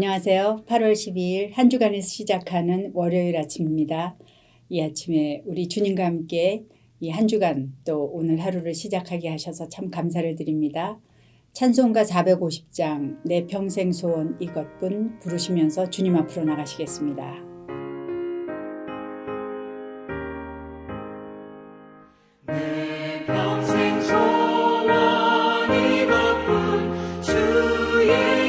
안녕하세요. 8월 12일 한 주간에서 시작하는 월요일 아침입니다. 이 아침에 우리 주님과 함께 이 한 주간 또 오늘 하루를 시작하게 하셔서 참 감사를 드립니다. 찬송가 450장 내 평생 소원 이것뿐 부르시면서 주님 앞으로 나가시겠습니다. 내 평생 소원 이것뿐 주의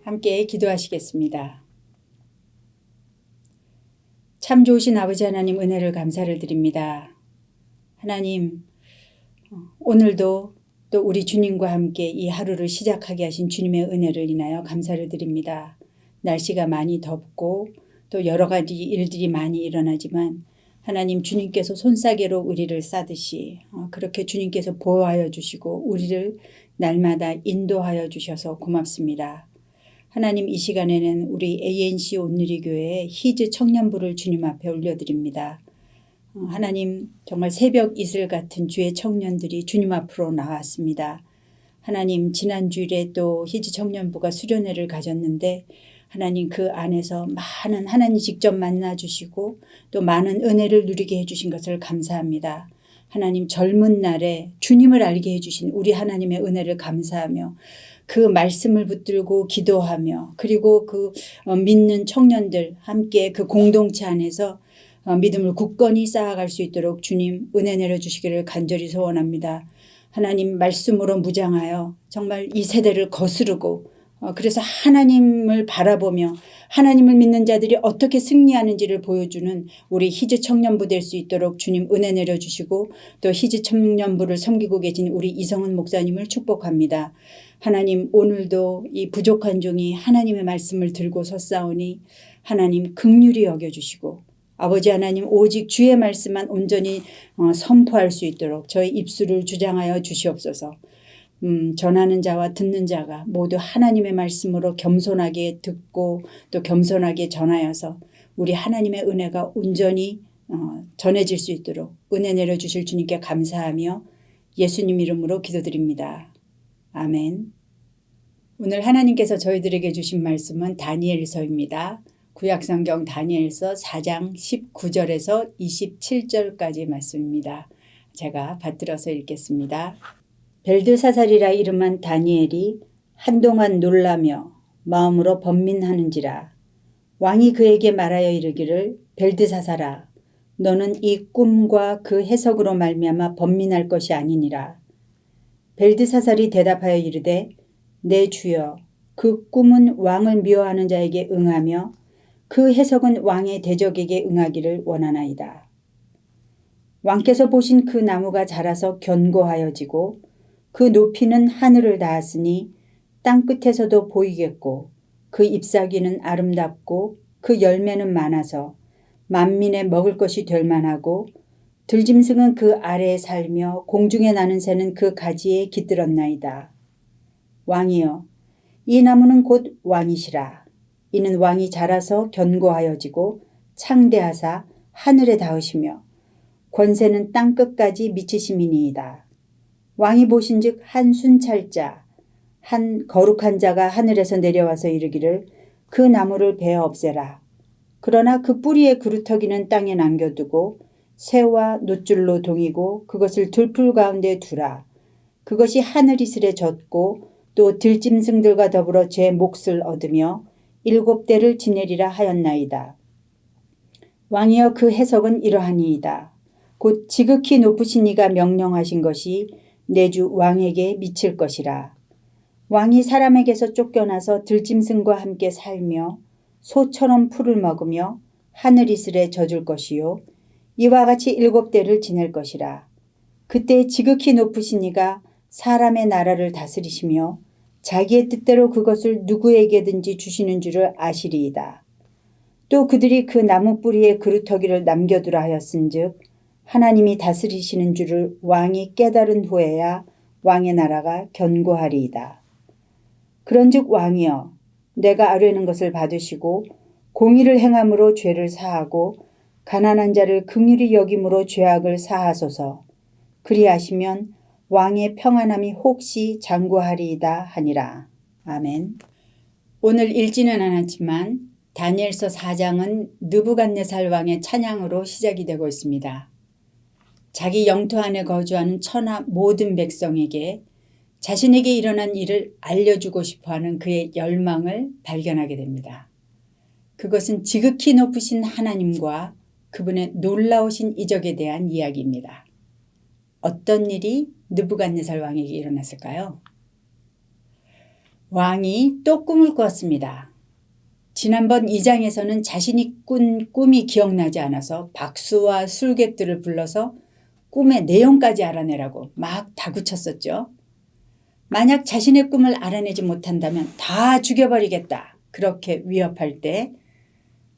함께 기도하시겠습니다. 참 좋으신 아버지 하나님 은혜를 감사를 드립니다. 하나님 오늘도 또 우리 주님과 함께 이 하루를 시작하게 하신 주님의 은혜를 인하여 감사를 드립니다. 날씨가 많이 덥고 또 여러 가지 일들이 많이 일어나지만 하나님 주님께서 손싸개로 우리를 싸듯이 그렇게 주님께서 보호하여 주시고 우리를 날마다 인도하여 주셔서 고맙습니다. 하나님 이 시간에는 우리 ANC 온누리교회의 히즈 청년부를 주님 앞에 올려드립니다. 하나님 정말 새벽 이슬 같은 주의 청년들이 주님 앞으로 나왔습니다. 하나님 지난 주일에 또 히즈 청년부가 수련회를 가졌는데 하나님 그 안에서 많은 하나님 직접 만나주시고 또 많은 은혜를 누리게 해주신 것을 감사합니다. 하나님 젊은 날에 주님을 알게 해주신 우리 하나님의 은혜를 감사하며 그 말씀을 붙들고 기도하며 그리고 그 믿는 청년들 함께 그 공동체 안에서 믿음을 굳건히 쌓아갈 수 있도록 주님 은혜 내려주시기를 간절히 소원합니다. 하나님 말씀으로 무장하여 정말 이 세대를 거스르고 그래서 하나님을 바라보며 하나님을 믿는 자들이 어떻게 승리하는지를 보여주는 우리 히즈 청년부 될 수 있도록 주님 은혜 내려주시고 또 히즈 청년부를 섬기고 계신 우리 이성은 목사님을 축복합니다. 하나님 오늘도 이 부족한 종이 하나님의 말씀을 들고 섰사오니 하나님 긍휼히 여겨주시고 아버지 하나님 오직 주의 말씀만 온전히 선포할 수 있도록 저희 입술을 주장하여 주시옵소서. 전하는 자와 듣는 자가 모두 하나님의 말씀으로 겸손하게 듣고 또 겸손하게 전하여서 우리 하나님의 은혜가 온전히 전해질 수 있도록 은혜 내려주실 주님께 감사하며 예수님 이름으로 기도드립니다. 아멘. 오늘 하나님께서 저희들에게 주신 말씀은 다니엘서입니다. 구약성경 다니엘서 4장 19절에서 27절까지 말씀입니다. 제가 받들어서 읽겠습니다. 벨드사살이라 이름한 다니엘이 한동안 놀라며 마음으로 번민하는지라 왕이 그에게 말하여 이르기를 벨드사살아 너는 이 꿈과 그 해석으로 말미암아 번민할 것이 아니니라. 벨드사살이 대답하여 이르되 내 주여 그 꿈은 왕을 미워하는 자에게 응하며 그 해석은 왕의 대적에게 응하기를 원하나이다. 왕께서 보신 그 나무가 자라서 견고하여지고 그 높이는 하늘을 닿았으니 땅끝에서도 보이겠고 그 잎사귀는 아름답고 그 열매는 많아서 만민의 먹을 것이 될 만하고 들짐승은 그 아래에 살며 공중에 나는 새는 그 가지에 깃들었나이다. 왕이여, 이 나무는 곧 왕이시라. 이는 왕이 자라서 견고하여지고 창대하사 하늘에 닿으시며 권세는 땅끝까지 미치심이니이다. 왕이 보신즉 한 순찰자 한 거룩한 자가 하늘에서 내려와서 이르기를 그 나무를 베어 없애라. 그러나 그 뿌리의 그루터기는 땅에 남겨두고 새와 놋줄로 동이고 그것을 들풀 가운데 두라. 그것이 하늘 이슬에 젖고 또 들짐승들과 더불어 제 몫을 얻으며 7대를 지내리라 하였나이다. 왕이여, 그 해석은 이러하니이다. 곧 지극히 높으신 이가 명령하신 것이 내주 왕에게 미칠 것이라. 왕이 사람에게서 쫓겨나서 들짐승과 함께 살며 소처럼 풀을 먹으며 하늘 이슬에 젖을 것이요 이와 같이 7대를 지낼 것이라. 그때 지극히 높으신 이가 사람의 나라를 다스리시며 자기의 뜻대로 그것을 누구에게든지 주시는 줄을 아시리이다. 또 그들이 그 나무 뿌리에 그루터기를 남겨두라 하였은즉 하나님이 다스리시는 줄을 왕이 깨달은 후에야 왕의 나라가 견고하리이다. 그런즉 왕이여, 내가 아뢰는 것을 받으시고 공의를 행함으로 죄를 사하고 가난한 자를 긍휼히 여김으로 죄악을 사하소서. 그리하시면 왕의 평안함이 혹시 장구하리이다 하니라. 아멘. 오늘 읽지는 않았지만 다니엘서 4장은 느부갓네살 왕의 찬양으로 시작이 되고 있습니다. 자기 영토 안에 거주하는 천하 모든 백성에게 자신에게 일어난 일을 알려주고 싶어하는 그의 열망을 발견하게 됩니다. 그것은 지극히 높으신 하나님과 그분의 놀라우신 이적에 대한 이야기입니다. 어떤 일이 느부갓네살 왕에게 일어났을까요? 왕이 또 꿈을 꿨습니다. 지난번 2장에서는 자신이 꾼 꿈이 기억나지 않아서 박수와 술객들을 불러서 꿈의 내용까지 알아내라고 막 다구쳤었죠. 만약 자신의 꿈을 알아내지 못한다면 다 죽여버리겠다. 그렇게 위협할 때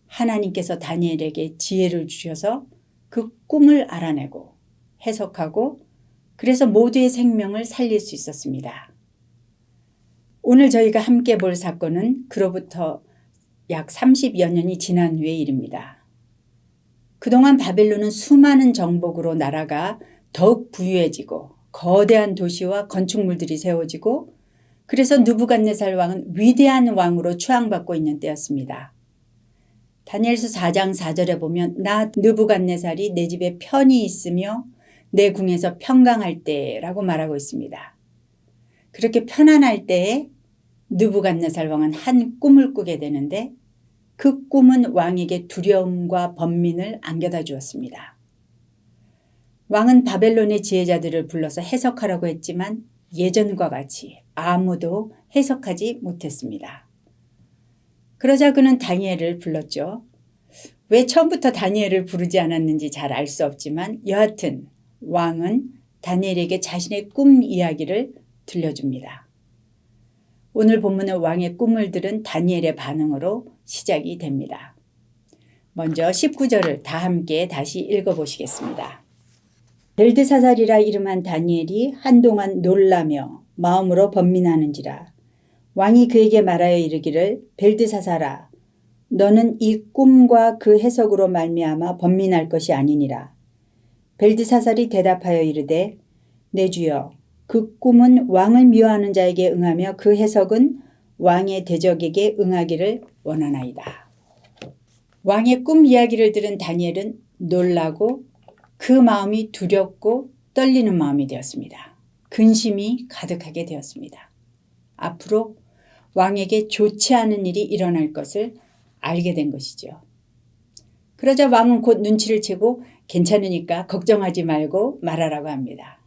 하나님께서 다니엘에게 지혜를 주셔서 그 꿈을 알아내고 해석하고 그래서 모두의 생명을 살릴 수 있었습니다. 오늘 저희가 함께 볼 사건은 그로부터 약 30여 년이 지난 후의 일입니다. 그동안 바벨론은 수많은 정복으로 나라가 더욱 부유해지고 거대한 도시와 건축물들이 세워지고 그래서 느부갓네살 왕은 위대한 왕으로 추앙받고 있는 때였습니다. 다니엘서 4장 4절에 보면 나 느부갓네살이 내 집에 편히 있으며 내 궁에서 평강할 때라고 말하고 있습니다. 그렇게 편안할 때에 느부갓네살 왕은 한 꿈을 꾸게 되는데 그 꿈은 왕에게 두려움과 번민을 안겨다 주었습니다. 왕은 바벨론의 지혜자들을 불러서 해석하라고 했지만 예전과 같이 아무도 해석하지 못했습니다. 그러자 그는 다니엘을 불렀죠. 왜 처음부터 다니엘을 부르지 않았는지 잘 알 수 없지만 여하튼 왕은 다니엘에게 자신의 꿈 이야기를 들려줍니다. 오늘 본문의 왕의 꿈을 들은 다니엘의 반응으로 시작이 됩니다. 먼저 19절을 다 함께 다시 읽어보시겠습니다. 벨드사살이라 이름한 다니엘이 한동안 놀라며 마음으로 번민하는지라. 왕이 그에게 말하여 이르기를 벨드사살아 너는 이 꿈과 그 해석으로 말미암아 번민할 것이 아니니라. 벨드사살이 대답하여 이르되 내 주여 그 꿈은 왕을 미워하는 자에게 응하며 그 해석은 왕의 대적에게 응하기를 원하나이다. 왕의 꿈 이야기를 들은 다니엘은 놀라고 그 마음이 두렵고 떨리는 마음이 되었습니다. 근심이 가득하게 되었습니다. 앞으로 왕에게 좋지 않은 일이 일어날 것을 알게 된 것이죠. 그러자 왕은 곧 눈치를 채고 괜찮으니까 걱정하지 말고 말하라고 합니다.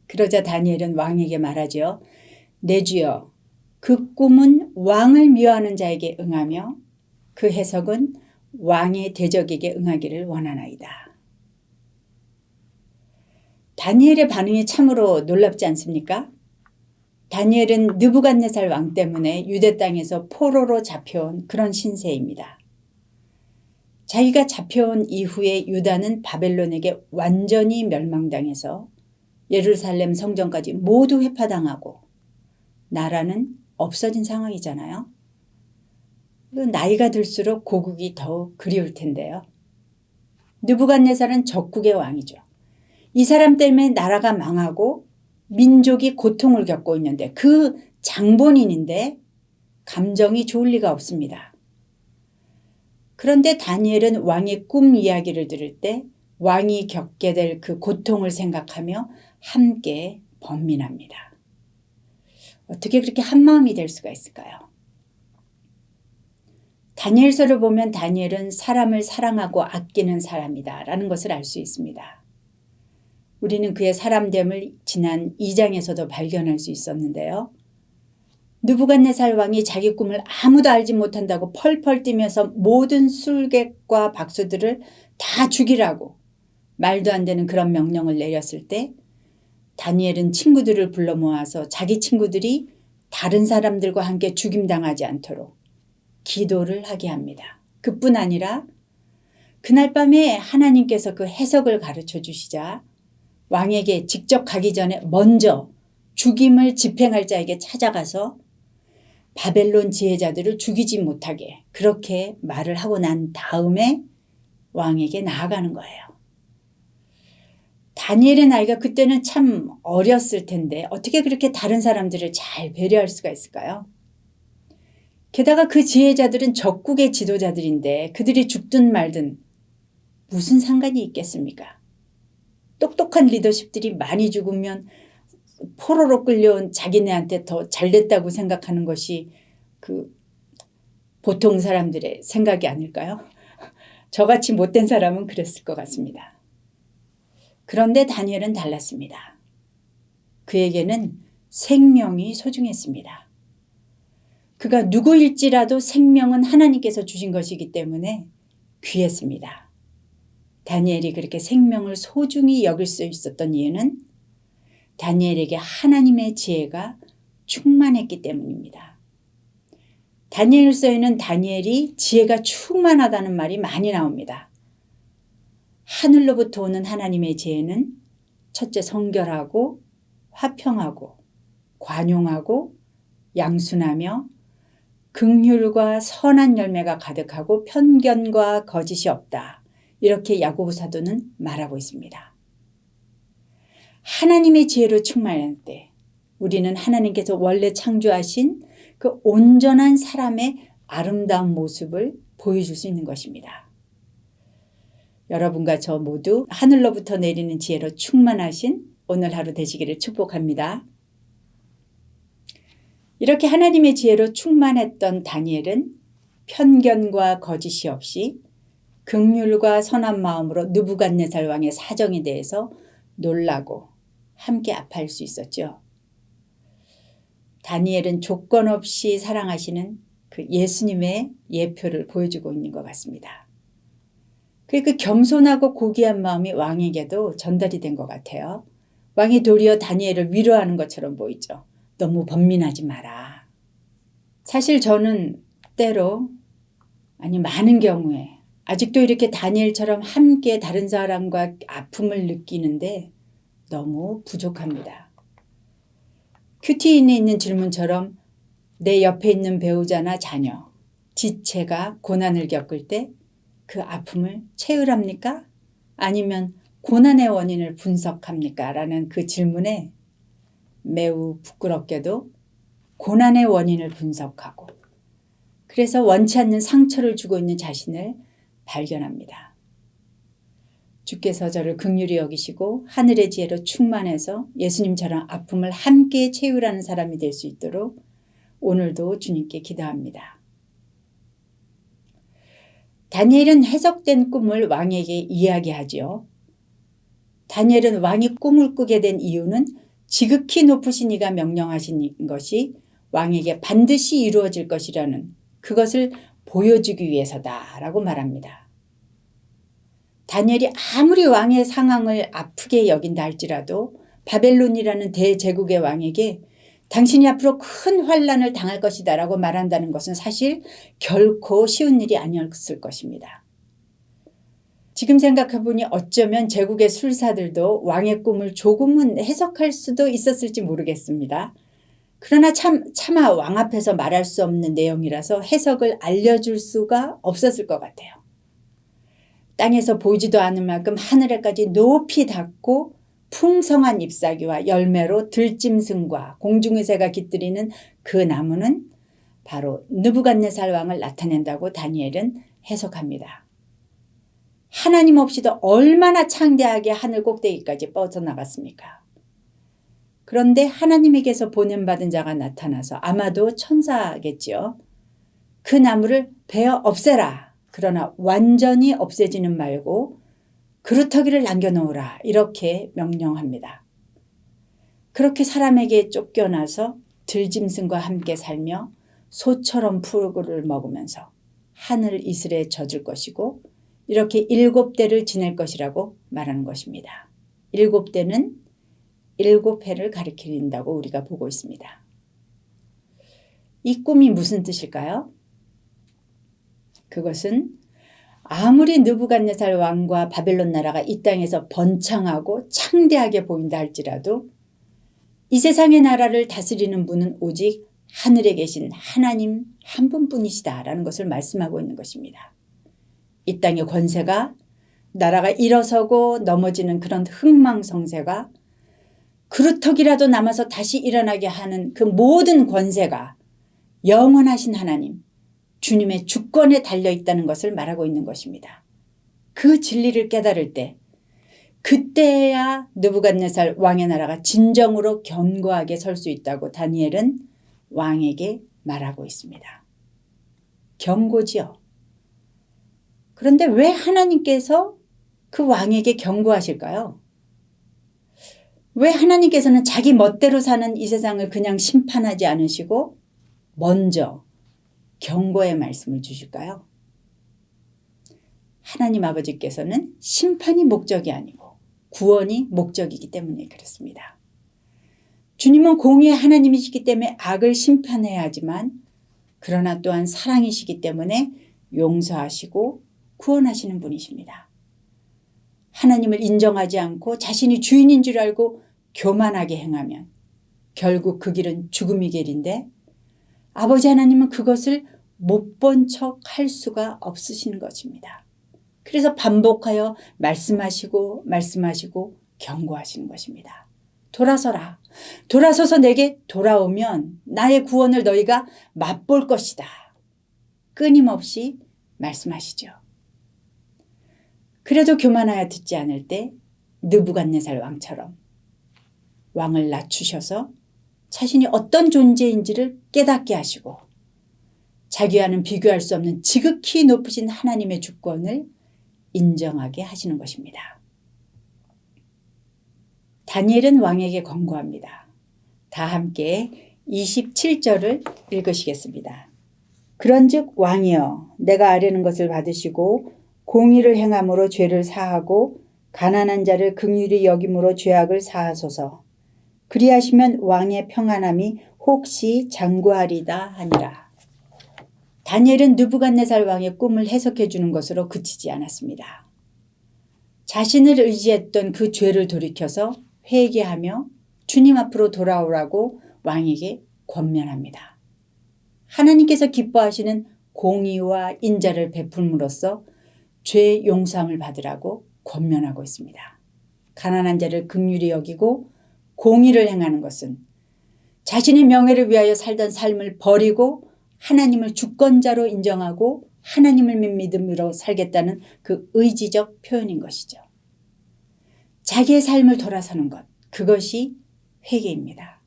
그러자 다니엘은 왕에게 말하죠. 내 주여 그 꿈은 왕을 미워하는 자에게 응하며 그 해석은 왕의 대적에게 응하기를 원하나이다. 다니엘의 반응이 참으로 놀랍지 않습니까? 다니엘은 느부갓네살 왕 때문에 유대 땅에서 포로로 잡혀온 그런 신세입니다. 자기가 잡혀온 이후에 유다는 바벨론에게 완전히 멸망당해서 예루살렘 성전까지 모두 회파당하고 나라는 없어진 상황이잖아요. 나이가 들수록 고국이 더욱 그리울 텐데요. 느부갓네살은 적국의 왕이죠. 이 사람 때문에 나라가 망하고 민족이 고통을 겪고 있는데 그 장본인인데 감정이 좋을 리가 없습니다. 그런데 다니엘은 왕의 꿈 이야기를 들을 때 왕이 겪게 될 그 고통을 생각하며 함께 번민합니다. 어떻게 그렇게 한마음이 될 수가 있을까요? 다니엘서를 보면 다니엘은 사람을 사랑하고 아끼는 사람이다 라는 것을 알 수 있습니다. 우리는 그의 사람됨을 지난 2장에서도 발견할 수 있었는데요. 느부갓네살 왕이 자기 꿈을 아무도 알지 못한다고 펄펄 뛰면서 모든 술객과 박수들을 다 죽이라고 말도 안 되는 그런 명령을 내렸을 때 다니엘은 친구들을 불러 모아서 자기 친구들이 다른 사람들과 함께 죽임당하지 않도록 기도를 하게 합니다. 그뿐 아니라 그날 밤에 하나님께서 그 해석을 가르쳐 주시자 왕에게 직접 가기 전에 먼저 죽임을 집행할 자에게 찾아가서 바벨론 지혜자들을 죽이지 못하게 그렇게 말을 하고 난 다음에 왕에게 나아가는 거예요. 다니엘의 나이가 그때는 참 어렸을 텐데 어떻게 그렇게 다른 사람들을 잘 배려할 수가 있을까요? 게다가 그 지혜자들은 적국의 지도자들인데 그들이 죽든 말든 무슨 상관이 있겠습니까? 똑똑한 리더십들이 많이 죽으면 포로로 끌려온 자기네한테 더 잘됐다고 생각하는 것이 그 보통 사람들의 생각이 아닐까요? 저같이 못된 사람은 그랬을 것 같습니다. 그런데 다니엘은 달랐습니다. 그에게는 생명이 소중했습니다. 그가 누구일지라도 생명은 하나님께서 주신 것이기 때문에 귀했습니다. 다니엘이 그렇게 생명을 소중히 여길 수 있었던 이유는 다니엘에게 하나님의 지혜가 충만했기 때문입니다. 다니엘서에는 다니엘이 지혜가 충만하다는 말이 많이 나옵니다. 하늘로부터 오는 하나님의 지혜는 첫째 성결하고 화평하고 관용하고 양순하며 긍휼과 선한 열매가 가득하고 편견과 거짓이 없다. 이렇게 야고보 사도는 말하고 있습니다. 하나님의 지혜로 충만할 때 우리는 하나님께서 원래 창조하신 그 온전한 사람의 아름다운 모습을 보여줄 수 있는 것입니다. 여러분과 저 모두 하늘로부터 내리는 지혜로 충만하신 오늘 하루 되시기를 축복합니다. 이렇게 하나님의 지혜로 충만했던 다니엘은 편견과 거짓이 없이 긍휼과 선한 마음으로 느부갓네살 왕의 사정에 대해서 놀라고 함께 아파할 수 있었죠. 다니엘은 조건 없이 사랑하시는 그 예수님의 예표를 보여주고 있는 것 같습니다. 그 겸손하고 고귀한 마음이 왕에게도 전달이 된 것 같아요. 왕이 도리어 다니엘을 위로하는 것처럼 보이죠. 너무 번민하지 마라. 사실 저는 때로 아니 많은 경우에 아직도 이렇게 다니엘처럼 함께 다른 사람과 아픔을 느끼는데 너무 부족합니다. 큐티인에 있는 질문처럼 내 옆에 있는 배우자나 자녀, 지체가 고난을 겪을 때 그 아픔을 채울합니까? 아니면 고난의 원인을 분석합니까? 라는 그 질문에 매우 부끄럽게도 고난의 원인을 분석하고 그래서 원치 않는 상처를 주고 있는 자신을 발견합니다. 주께서 저를 긍휼히 여기시고 하늘의 지혜로 충만해서 예수님처럼 아픔을 함께 채우라는 사람이 될 수 있도록 오늘도 주님께 기도합니다. 다니엘은 해석된 꿈을 왕에게 이야기하지요. 다니엘은 왕이 꿈을 꾸게 된 이유는 지극히 높으신 이가 명령하신 것이 왕에게 반드시 이루어질 것이라는 그것을 보여주기 위해서다라고 말합니다. 다니엘이 아무리 왕의 상황을 아프게 여긴다 할지라도 바벨론이라는 대제국의 왕에게 당신이 앞으로 큰 환난을 당할 것이다 라고 말한다는 것은 사실 결코 쉬운 일이 아니었을 것입니다. 지금 생각해보니 어쩌면 제국의 술사들도 왕의 꿈을 조금은 해석할 수도 있었을지 모르겠습니다. 그러나 차마 왕 앞에서 말할 수 없는 내용이라서 해석을 알려줄 수가 없었을 것 같아요. 땅에서 보이지도 않을 만큼 하늘에까지 높이 닿고 풍성한 잎사귀와 열매로 들짐승과 공중의 새가 깃들이는 그 나무는 바로 느부갓네살 왕을 나타낸다고 다니엘은 해석합니다. 하나님 없이도 얼마나 창대하게 하늘 꼭대기까지 뻗어나갔습니까? 그런데 하나님에게서 보냄받은 자가 나타나서 아마도 천사겠지요. 그 나무를 베어 없애라. 그러나 완전히 없애지는 말고 그루터기를 남겨놓으라. 이렇게 명령합니다. 그렇게 사람에게 쫓겨나서 들짐승과 함께 살며 소처럼 풀을 먹으면서 하늘 이슬에 젖을 것이고 이렇게 7대를 지낼 것이라고 말하는 것입니다. 7대는 7해를 가리킨다고 우리가 보고 있습니다. 이 꿈이 무슨 뜻일까요? 그것은 아무리 느부갓네살 왕과 바벨론 나라가 이 땅에서 번창하고 창대하게 보인다 할지라도 이 세상의 나라를 다스리는 분은 오직 하늘에 계신 하나님 한 분뿐이시다라는 것을 말씀하고 있는 것입니다. 이 땅의 권세가 나라가 일어서고 넘어지는 그런 흥망성쇠가 그루터기라도 남아서 다시 일어나게 하는 그 모든 권세가 영원하신 하나님 주님의 주권에 달려있다는 것을 말하고 있는 것입니다. 그 진리를 깨달을 때 그때야 느부갓네살 왕의 나라가 진정으로 견고하게 설 수 있다고 다니엘은 왕에게 말하고 있습니다. 경고지요. 그런데 왜 하나님께서 그 왕에게 경고하실까요? 왜 하나님께서는 자기 멋대로 사는 이 세상을 그냥 심판하지 않으시고 먼저 경고의 말씀을 주실까요? 하나님 아버지께서는 심판이 목적이 아니고 구원이 목적이기 때문에 그렇습니다. 주님은 공의의 하나님이시기 때문에 악을 심판해야 하지만 그러나 또한 사랑이시기 때문에 용서하시고 구원하시는 분이십니다. 하나님을 인정하지 않고 자신이 주인인 줄 알고 교만하게 행하면 결국 그 길은 죽음의 길인데 아버지 하나님은 그것을 못 본 척 할 수가 없으신 것입니다. 그래서 반복하여 말씀하시고 경고하시는 것입니다. 돌아서라. 돌아서서 내게 돌아오면 나의 구원을 너희가 맛볼 것이다. 끊임없이 말씀하시죠. 그래도 교만하여 듣지 않을 때 느부갓네살 왕처럼 왕을 낮추셔서 자신이 어떤 존재인지를 깨닫게 하시고 자기와는 비교할 수 없는 지극히 높으신 하나님의 주권을 인정하게 하시는 것입니다. 다니엘은 왕에게 권고합니다. 다 함께 27절을 읽으시겠습니다. 그런즉 왕이여 내가 아뢰는 것을 받으시고 공의를 행함으로 죄를 사하고 가난한 자를 긍휼히 여김으로 죄악을 사하소서. 그리하시면 왕의 평안함이 혹시 장구하리다 하니라. 다니엘은 느부갓네살 왕의 꿈을 해석해 주는 것으로 그치지 않았습니다. 자신을 의지했던 그 죄를 돌이켜서 회개하며 주님 앞으로 돌아오라고 왕에게 권면합니다. 하나님께서 기뻐하시는 공의와 인자를 베풀므로써 죄 용서함을 받으라고 권면하고 있습니다. 가난한 자를 긍휼히 여기고 공의를 행하는 것은 자신의 명예를 위하여 살던 삶을 버리고 하나님을 주권자로 인정하고 하나님을 믿음으로 살겠다는 그 의지적 표현인 것이죠. 자기의 삶을 돌아서는 것, 그것이 회개입니다.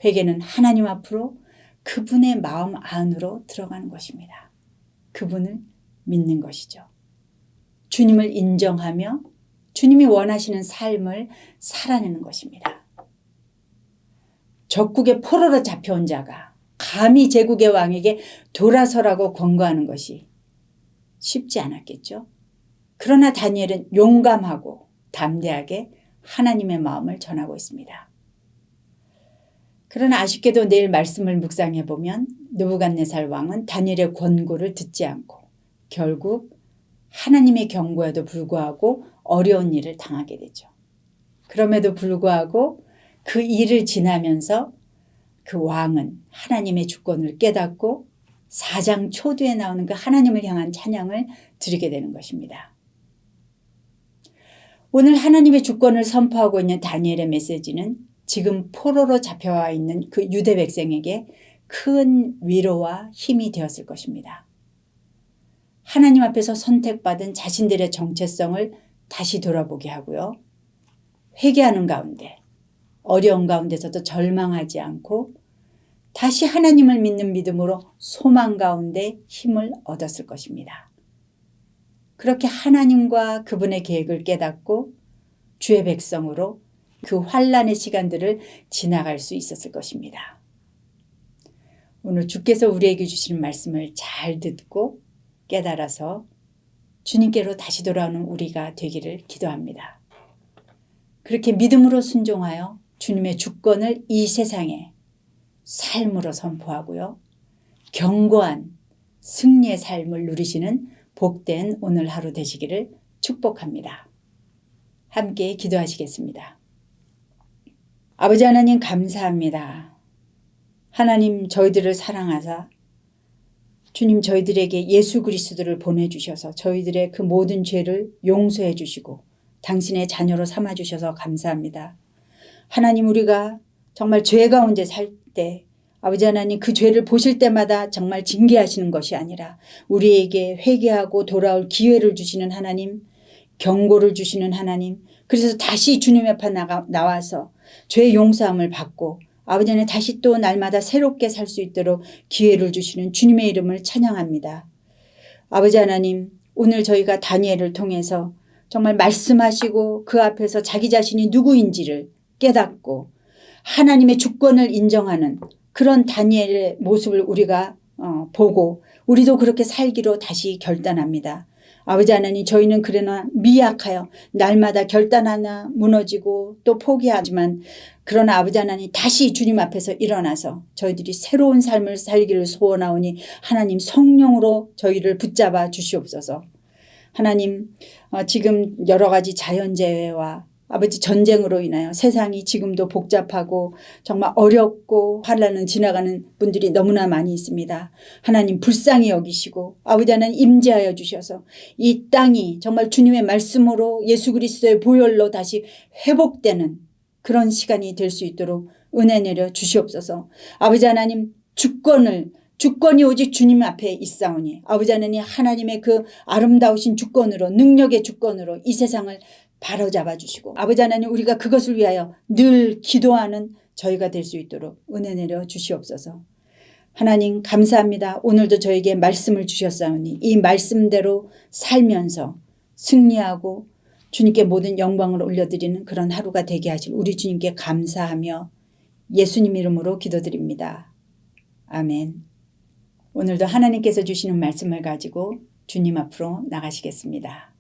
회개는 하나님 앞으로 그분의 마음 안으로 들어가는 것입니다. 그분을 믿는 것이죠. 주님을 인정하며 주님이 원하시는 삶을 살아내는 것입니다. 적국의 포로로 잡혀온 자가 감히 제국의 왕에게 돌아서라고 권고하는 것이 쉽지 않았겠죠. 그러나 다니엘은 용감하고 담대하게 하나님의 마음을 전하고 있습니다. 그러나 아쉽게도 내일 말씀을 묵상해 보면 느부갓네살 왕은 다니엘의 권고를 듣지 않고 결국 하나님의 경고에도 불구하고 어려운 일을 당하게 되죠. 그럼에도 불구하고 그 일을 지나면서 그 왕은 하나님의 주권을 깨닫고 4장 초두에 나오는 그 하나님을 향한 찬양을 드리게 되는 것입니다. 오늘 하나님의 주권을 선포하고 있는 다니엘의 메시지는 지금 포로로 잡혀와 있는 그 유대 백성에게 큰 위로와 힘이 되었을 것입니다. 하나님 앞에서 선택받은 자신들의 정체성을 다시 돌아보게 하고요. 회개하는 가운데 어려운 가운데서도 절망하지 않고 다시 하나님을 믿는 믿음으로 소망 가운데 힘을 얻었을 것입니다. 그렇게 하나님과 그분의 계획을 깨닫고 주의 백성으로 그 환난의 시간들을 지나갈 수 있었을 것입니다. 오늘 주께서 우리에게 주시는 말씀을 잘 듣고 깨달아서 주님께로 다시 돌아오는 우리가 되기를 기도합니다. 그렇게 믿음으로 순종하여 주님의 주권을 이 세상에 삶으로 선포하고요. 견고한 승리의 삶을 누리시는 복된 오늘 하루 되시기를 축복합니다. 함께 기도하시겠습니다. 아버지 하나님 감사합니다. 하나님 저희들을 사랑하사 주님 저희들에게 예수 그리스도를 보내주셔서 저희들의 그 모든 죄를 용서해 주시고 당신의 자녀로 삼아주셔서 감사합니다. 하나님 우리가 정말 죄 가운데 살 때 아버지 하나님 그 죄를 보실 때마다 정말 징계하시는 것이 아니라 우리에게 회개하고 돌아올 기회를 주시는 하나님, 경고를 주시는 하나님, 그래서 다시 주님 앞에 나와서 죄 용서함을 받고 아버지 하나님 다시 또 날마다 새롭게 살 수 있도록 기회를 주시는 주님의 이름을 찬양합니다. 아버지 하나님 오늘 저희가 다니엘을 통해서 정말 말씀하시고 그 앞에서 자기 자신이 누구인지를 깨닫고 하나님의 주권을 인정하는 그런 다니엘의 모습을 우리가 보고 우리도 그렇게 살기로 다시 결단합니다. 아버지 하나님 저희는 그러나 미약하여 날마다 결단 하나 무너지고 또 포기하지만 그러나 아버지 하나님 다시 주님 앞에서 일어나서 저희들이 새로운 삶을 살기를 소원하오니 하나님 성령으로 저희를 붙잡아 주시옵소서. 하나님 지금 여러 가지 자연재해와 아버지 전쟁으로 인하여 세상이 지금도 복잡하고 정말 어렵고 환난은 지나가는 분들이 너무나 많이 있습니다. 하나님 불쌍히 여기시고 아버지 하나님 임재하여 주셔서 이 땅이 정말 주님의 말씀으로 예수 그리스도의 보혈로 다시 회복되는 그런 시간이 될 수 있도록 은혜 내려 주시옵소서. 아버지 하나님 주권이 오직 주님 앞에 있사오니 아버지 하나님 하나님의 그 아름다우신 주권으로 능력의 주권으로 이 세상을 바로잡아 주시고 아버지 하나님 우리가 그것을 위하여 늘 기도하는 저희가 될 수 있도록 은혜 내려 주시옵소서. 하나님 감사합니다. 오늘도 저에게 말씀을 주셨사오니 이 말씀대로 살면서 승리하고 주님께 모든 영광을 올려드리는 그런 하루가 되게 하실 우리 주님께 감사하며 예수님 이름으로 기도드립니다. 아멘. 오늘도 하나님께서 주시는 말씀을 가지고 주님 앞으로 나가시겠습니다.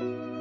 주님